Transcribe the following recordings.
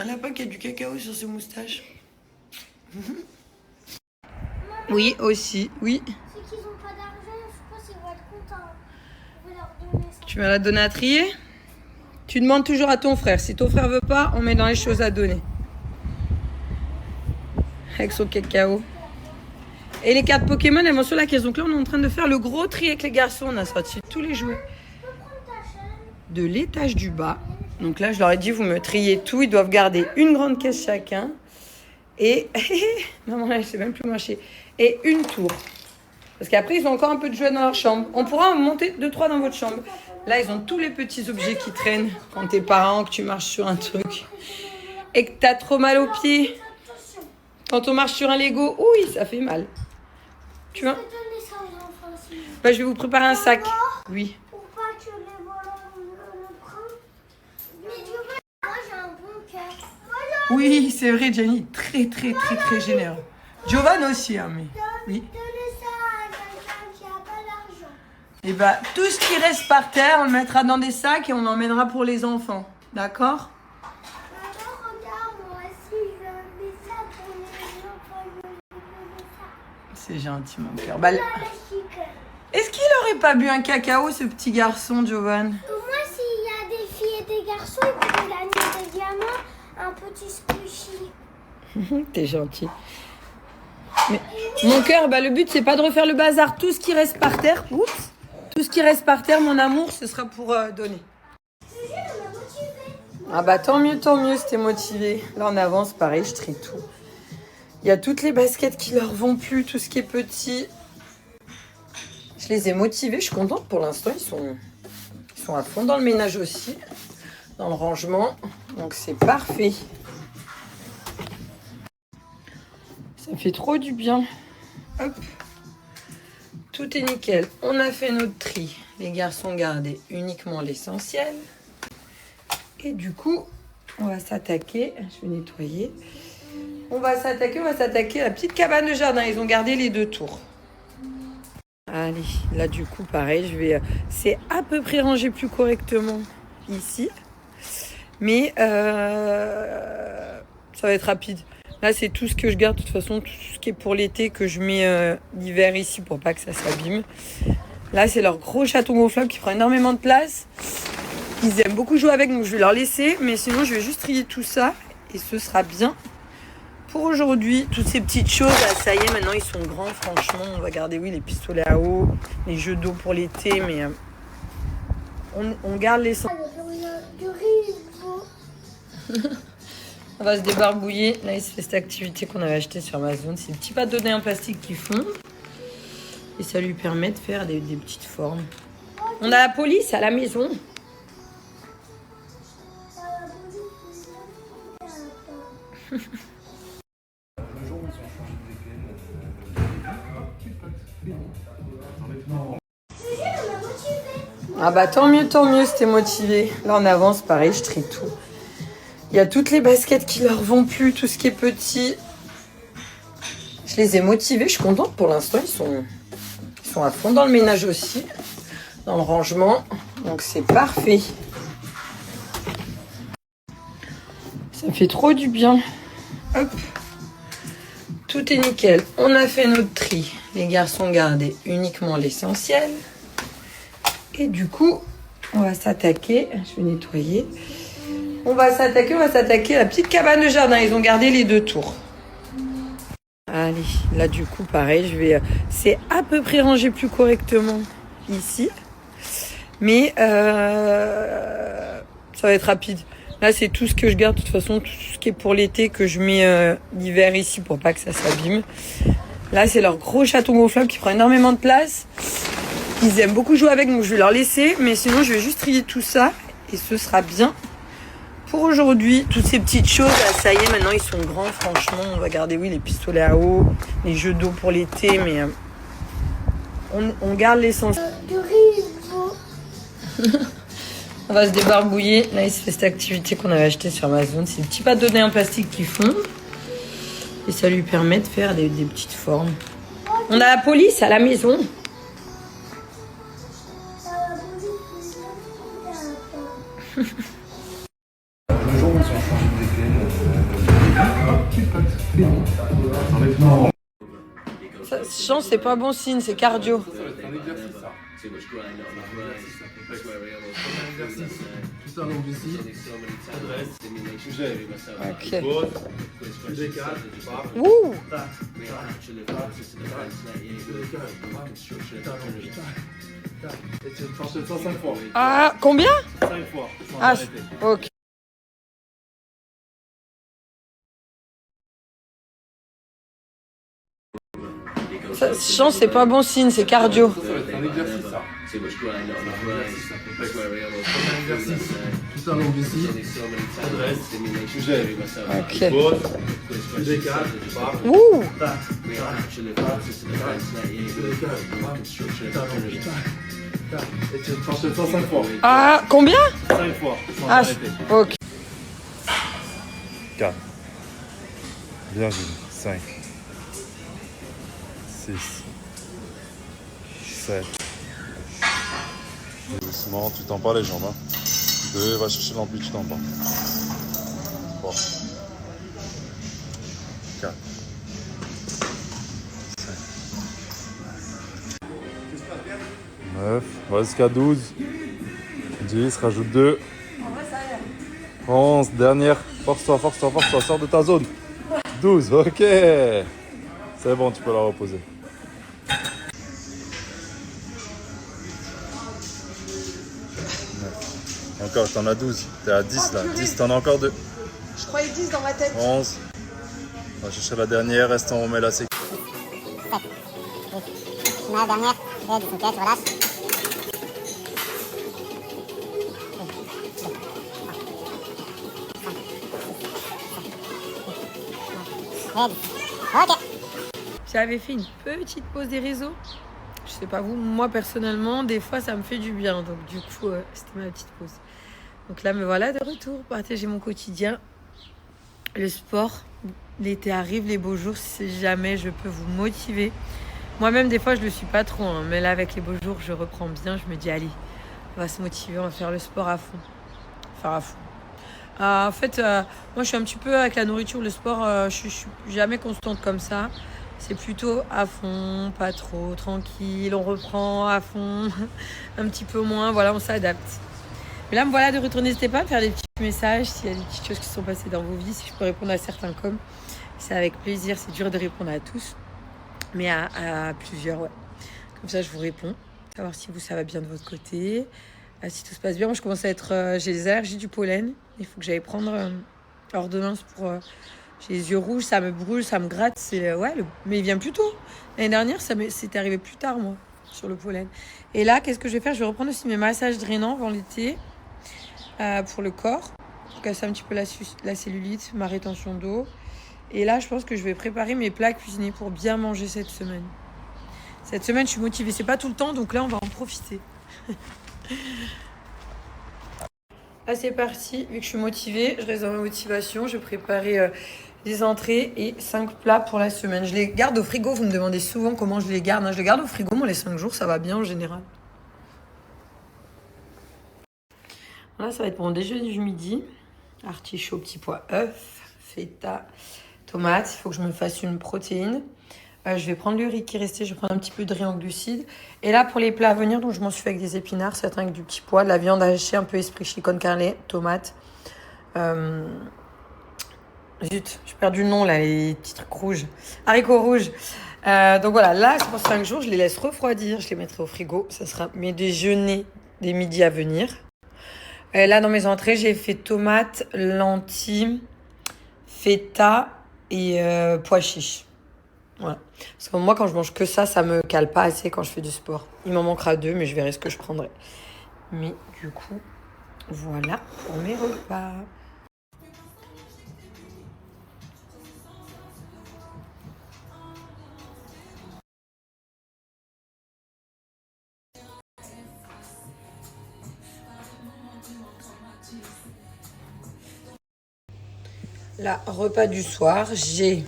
Un lapin qui a du cacao sur ses moustaches. Oui, aussi, oui. Ceux qui n'ont pas d'argent, je pense qu'ils vont être contents. On va leur donner ça. Tu vas la donner à trier? Tu demandes toujours à ton frère. Si ton frère veut pas, on met dans les choses à donner. Avec son cacao. Et les cartes Pokémon, elles vont sur la caisse. Donc là, on est en train de faire le gros tri avec les garçons. On a sorti tous les jouets de l'étage du bas. Donc là, je leur ai dit, vous me triez tout. Ils doivent garder une grande caisse chacun. Et... Maman, là, je sais même plus marcher. Et une tour. Parce qu'après, ils ont encore un peu de jouets dans leur chambre. On pourra en monter 2-3 dans votre chambre. Là, ils ont tous les petits objets qui traînent. Quand t'es parent, que tu marches sur un truc. Et que t'as trop mal aux pieds. Quand on marche sur un Lego, oui, ça fait mal. Tu vois? Bah, je vais vous préparer un sac. Oui. Pour pas que les voleurs le prennent. Mais du coup, moi j'ai un bon cœur. Oui, c'est vrai, Jenny. Très généreux. Giovanni aussi, hein, mais... Oui. Donnez ça à quelqu'un qui n'a pas d'argent. Et bah, tout ce qui reste par terre, on le mettra dans des sacs et on emmènera pour les enfants. D'accord? Maman, regarde, moi aussi, je mets ça pour les enfants. Je mets ça. C'est gentil, mon cœur. Bah, Là, le chicken. est-ce qu'il aurait pas bu un cacao, ce petit garçon, Giovanni? Pour moi, s'il y a des filles et des garçons, il pourrait gagner des diamants, un petit squishy. T'es gentil. Mais, mon cœur, bah, le but, c'est pas de refaire le bazar. Tout ce qui reste par terre, oups, tout ce qui reste par terre, mon amour, ce sera pour donner. Ah bah tant mieux si t'es motivé. Là, on avance, pareil, je trie tout. Il y a toutes les baskets qui leur vont plus, tout ce qui est petit. Je les ai motivés, je suis contente pour l'instant. Ils sont à fond dans le ménage aussi, dans le rangement. Donc c'est parfait. Ça fait trop du bien. Hop. Tout est nickel. On a fait notre tri. Les garçons gardaient uniquement l'essentiel. Et du coup, on va s'attaquer. Je vais nettoyer. On va s'attaquer à la petite cabane de jardin. Ils ont gardé les 2 tours. Allez, là du coup, pareil, je vais... C'est à peu près rangé plus correctement ici. Mais ça va être rapide. Là, c'est tout ce que je garde, de toute façon, tout ce qui est pour l'été que je mets l'hiver ici pour pas que ça s'abîme. Là, c'est leur gros chaton gonflable qui prend énormément de place. Ils aiment beaucoup jouer avec, donc je vais leur laisser. Mais sinon, je vais juste trier tout ça et ce sera bien pour aujourd'hui. Toutes ces petites choses, là, ça y est, maintenant, ils sont grands, franchement. On va garder, oui, les pistolets à eau, les jeux d'eau pour l'été, mais on garde l'essentiel. On va se débarbouiller. Là, il se fait cette activité qu'on avait achetée sur Amazon. C'est des petits bâtonnets en plastique qui fondent. Et ça lui permet de faire des petites formes. On a la police à la maison. Ah bah tant mieux si t'es motivé. Là, on avance, pareil, je trie tout. Il y a toutes les baskets qui leur vont plus, tout ce qui est petit. Je les ai motivés, je suis contente pour l'instant. Ils sont à fond dans le ménage aussi, dans le rangement. Donc c'est parfait. Ça fait trop du bien. Hop. Tout est nickel. On a fait notre tri. Les garçons gardaient uniquement l'essentiel. Et du coup, on va s'attaquer. Je vais nettoyer. On va s'attaquer à la petite cabane de jardin. Ils ont gardé les 2 tours. Allez, là du coup, pareil, je vais... C'est à peu près rangé plus correctement ici. Mais ça va être rapide. Là, c'est tout ce que je garde, de toute façon, tout ce qui est pour l'été que je mets l'hiver ici pour pas que ça s'abîme. Là, c'est leur gros chaton gonflable qui prend énormément de place. Ils aiment beaucoup jouer avec, donc je vais leur laisser. Mais sinon, je vais juste trier tout ça et ce sera bien pour aujourd'hui. Toutes ces petites choses, là, ça y est, maintenant, ils sont grands, franchement. On va garder, oui, les pistolets à eau, les jeux d'eau pour l'été, mais on garde l'essentiel. On va se débarbouiller. Là, il se fait cette activité qu'on avait achetée sur Amazon. C'est des petits bâtonnets en plastique qui fondent. Et ça lui permet de faire des petites formes. On a la police à la maison. Le jour où ils ont changé de DPL, Ça, chance, c'est pas bon signe, c'est cardio. C'est un exercice, ça. Tu t'allonges ici, adresse, tu gères. Ok. Pause, tu décales, Ouh! tac, tu décales, tac. Et tu enchaînes ça 5 fois. Ah, combien? 5 fois, sans Ah, arrêter. ok. Ça, chance, c'est pas bon signe, c'est cardio. C'est un exercice, ça. C'est un exercice. Tu t'allonges ici, adresse, tu gères. Ok. Pause, tu décales, Ouh! tac, tu décales, tac. Et tu enchaînes ça 5 fois. Ah, combien? 5 fois, sans Ah, arrêter. ok. 4. Bien joué. 5. 6. 7. Doucement, tu tends pas les jambes. 2, va chercher l'amplitude en bas. 3. 4. 5. 9. Va jusqu'à 12. 10, rajoute 2. 11, dernière. Force-toi, force-toi, force-toi. Sors de ta zone. 12, ok. C'est bon, tu peux la reposer. 9. Encore, t'en as 12. T'es à 10 là. 10, t'en as encore 2. Je croyais 10 dans ma tête. 11. On va chercher la dernière. Reste, on remet la séquence. La dernière, et 10, ok, tu relâches. Ok. J'avais fait une petite pause des réseaux. Je sais pas vous, moi personnellement, des fois ça me fait du bien. Donc du coup, c'était ma petite pause. Donc là, me voilà de retour, partager mon quotidien. Le sport, l'été arrive, les beaux jours, si jamais je peux vous motiver. Moi-même, des fois, je le suis pas trop. Hein, mais là, avec les beaux jours, je reprends bien. Je me dis, allez, on va se motiver, on va faire le sport à fond. Enfin, à fond. En fait, moi, je suis un petit peu avec la nourriture, le sport, je suis jamais constante comme ça. C'est plutôt à fond, pas trop, tranquille, on reprend à fond, un petit peu moins, voilà, on s'adapte. Mais là, me voilà de retour. N'hésitez pas à me faire des petits messages s'il y a des petites choses qui sont passées dans vos vies, si je peux répondre à certains comme. C'est avec plaisir, c'est dur de répondre à tous, mais à plusieurs, ouais. Comme ça, je vous réponds, savoir si vous, ça va bien de votre côté, si tout se passe bien. Moi, je commence à être, j'ai les allergies du pollen, il faut que j'aille prendre ordonnance pour... j'ai les yeux rouges, ça me brûle, ça me gratte, c'est... ouais, mais il vient plus tôt. L'année dernière, c'était arrivé plus tard, moi, sur le pollen. Et là, qu'est-ce que je vais faire? Je vais reprendre aussi mes massages drainants avant l'été, pour le corps, pour casser un petit peu la cellulite, ma rétention d'eau. Et là, je pense que je vais préparer mes plats cuisinés pour bien manger cette semaine. Cette semaine, je suis motivée. C'est pas tout le temps, donc là, on va en profiter. Là, c'est parti. Vu que je suis motivée, je reste dans ma motivation. Je vais préparer des entrées et 5 plats pour la semaine. Je les garde au frigo. Vous me demandez souvent comment je les garde. Non, je les garde au frigo. Moi, les 5 jours, ça va bien en général. Là, ça va être pour mon déjeuner du midi. Artichaut, petit pois, œuf, feta, tomate. Il faut que je me fasse une protéine. Je vais prendre le riz qui est resté. Je vais prendre un petit peu de riz en glucides. Et là, pour les plats à venir, donc je m'en suis fait avec des épinards, certains avec du petit pois, de la viande hachée, un peu esprit con carne, tomate. Zut, j'ai perdu le nom là, les petits trucs rouges. Haricots rouges. Donc voilà, là, c'est pour 5 jours. Je les laisse refroidir. Je les mettrai au frigo. Ça sera mes déjeuners des midis à venir. Là, dans mes entrées, j'ai fait tomates, lentilles, feta et pois chiches. Voilà. Parce que moi, quand je mange que ça me cale pas assez quand je fais du sport. Il m'en manquera 2, mais je verrai ce que je prendrai. Mais du coup, voilà pour mes repas. Là, repas du soir, j'ai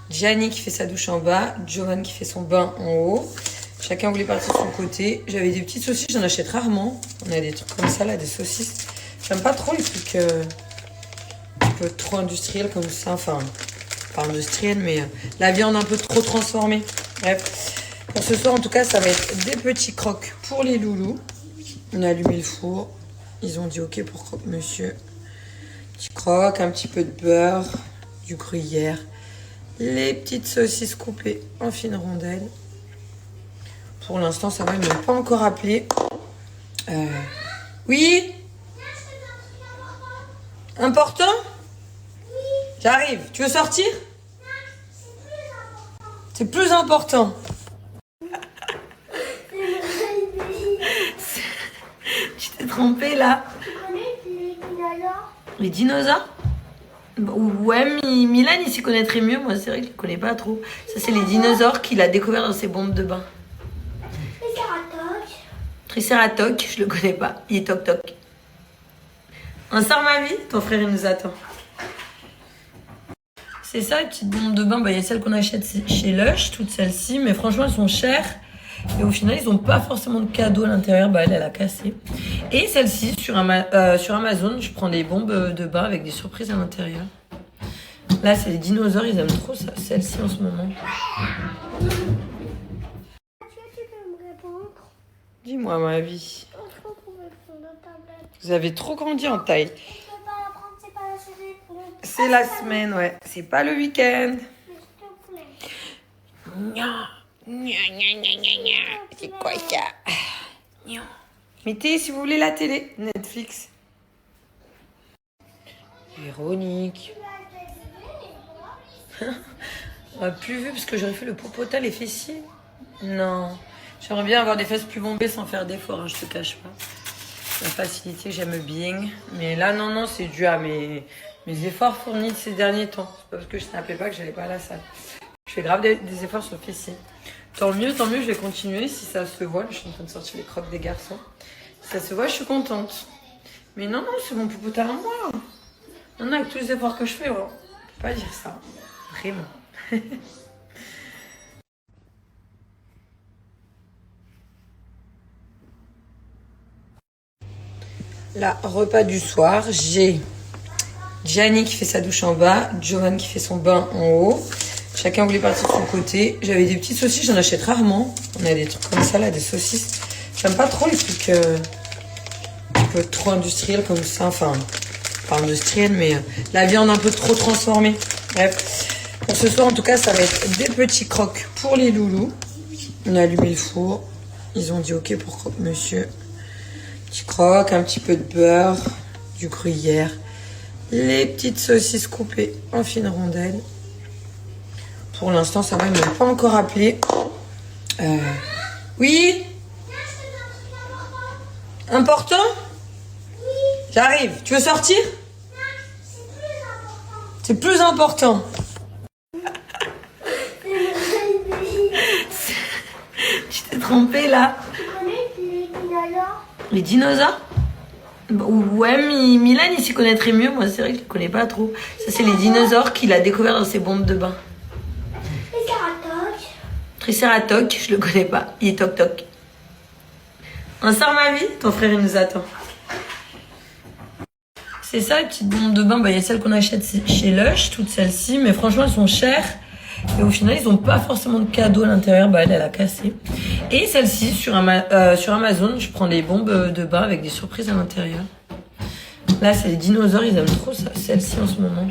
Gianni qui fait sa douche en bas, Johan qui fait son bain en haut. Chacun voulait partir de son côté. J'avais des petites saucisses, j'en achète rarement. On a des trucs comme ça là, des saucisses. J'aime pas trop les trucs un peu trop industriel comme ça. Enfin, pas industriel, mais la viande un peu trop transformée. Bref. Pour ce soir, en tout cas, ça va être des petits croques pour les loulous. On a allumé le four. Ils ont dit OK pour croque-monsieur. Petit croque, un petit peu de beurre, du gruyère, les petites saucisses coupées en fines rondelles. Pour l'instant, ça va, ils ne m'ont pas encore appelé. Oui? Important? J'arrive. Tu veux sortir? C'est plus important. Tu t'es trompé là. Tu connais les dinosaures? Les dinosaures? Ouais, Milan il s'y connaîtrait mieux. Moi, c'est vrai que je ne connais pas trop. Ça, c'est les dinosaures qu'il a découvert dans ses bombes de bain. Triceratops, je le connais pas. Il est toc-toc. On sort, ma vie? Ton frère, il nous attend. C'est ça, les petites bombes de bain. Il y a celles qu'on achète chez Lush, toutes celles-ci. Mais franchement, elles sont chères. Et au final, ils n'ont pas forcément de cadeau à l'intérieur. Elle a cassé. Et celle-ci, sur Amazon, je prends des bombes de bain avec des surprises à l'intérieur. Là, c'est les dinosaures. Ils aiment trop ça, celle-ci en ce moment. Tu peux me répondre? Dis-moi, ma vie. Je peux trouver sur la tablette. Vous avez trop grandi en taille. Je peux pas la prendre, c'est pas la semaine. C'est la semaine, ouais. C'est pas le week-end. S'il te plaît. Gna, gna, gna, gna, gna, gna. C'est quoi ça? Gna. Mettez, si vous voulez, la télé. Netflix. Véronique. On m'a plus vu parce que j'aurais fait le popotin, les fessiers. Non. J'aimerais bien avoir des fesses plus bombées sans faire d'efforts, hein, je te cache pas. La facilité, j'aime bien. Mais là, non, c'est dû à mes efforts fournis de ces derniers temps. C'est pas parce que je n'appelais pas que j'allais pas à la salle. Je fais grave des efforts sur le fessier. Tant mieux, je vais continuer. Si ça se voit, je suis en train de sortir les croques des garçons. Si ça se voit, je suis contente. Mais non, c'est mon popotin à moi. Non, avec tous les efforts que je fais, on peut pas dire ça. Vraiment. Là, repas du soir, j'ai Gianni qui fait sa douche en bas, Johan qui fait son bain en haut. Chacun voulait partir de son côté. J'avais des petites saucisses, j'en achète rarement. On a des trucs comme ça, là, des saucisses. J'aime pas trop les trucs un peu trop industriels comme ça. Enfin, pas industriels, mais la viande un peu trop transformée. Bref. Pour ce soir, en tout cas, ça va être des petits croques pour les loulous. On a allumé le four. Ils ont dit OK pour croque-monsieur. Petit croque, un petit peu de beurre, du gruyère, les petites saucisses coupées en fines rondelles. Pour l'instant, ça va, ils ne m'ont pas encore appelé. Oui? Important? J'arrive. Tu veux sortir? C'est plus important. Tu t'es trompé là. Tu connais les dinosaures? Les dinosaures? Ouais, Milan il s'y connaîtrait mieux. Moi, c'est vrai que je ne connais pas trop. Ça, c'est les dinosaures qu'il a découvert dans ses bombes de bain. Triceratops, je le connais pas. Il est toc-toc. On sort, ma vie? Ton frère, il nous attend. C'est ça, les petites bombes de bain. Il y a celles qu'on achète chez Lush, toutes celles-ci. Mais franchement, elles sont chères. Et au final, ils n'ont pas forcément de cadeau à l'intérieur. Elle a cassé. Et celle-ci, sur Amazon, je prends des bombes de bain avec des surprises à l'intérieur. Là, c'est les dinosaures. Ils aiment trop ça, celle-ci en ce moment.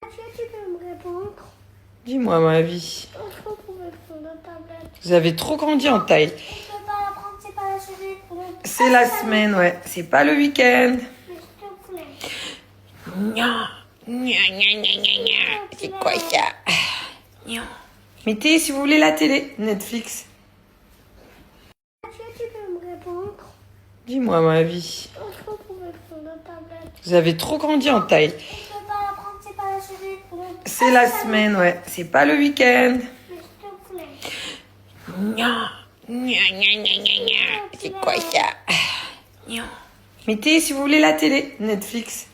Tu peux me répondre? Dis-moi, ma vie. Je peux trouver sur la tablette. Vous avez trop grandi en taille. Je peux pas la prendre, c'est pas la semaine. C'est la semaine, ouais. C'est pas le week-end. S'il te plaît. Gna, gna, gna, gna, gna, gna. C'est quoi ça? Gna. Mettez, si vous voulez, la télé. Netflix. Tu peux me répondre? Dis-moi, ma vie. Je peux trouver sur la tablette. Vous avez trop grandi en taille. Je peux pas la prendre, c'est pas la semaine. C'est la semaine, ouais. C'est pas le week-end. S'il te plaît. Gna, gna, gna, gna, gna, gna. C'est quoi ça? Gna. Mettez, si vous voulez, la télé. Netflix.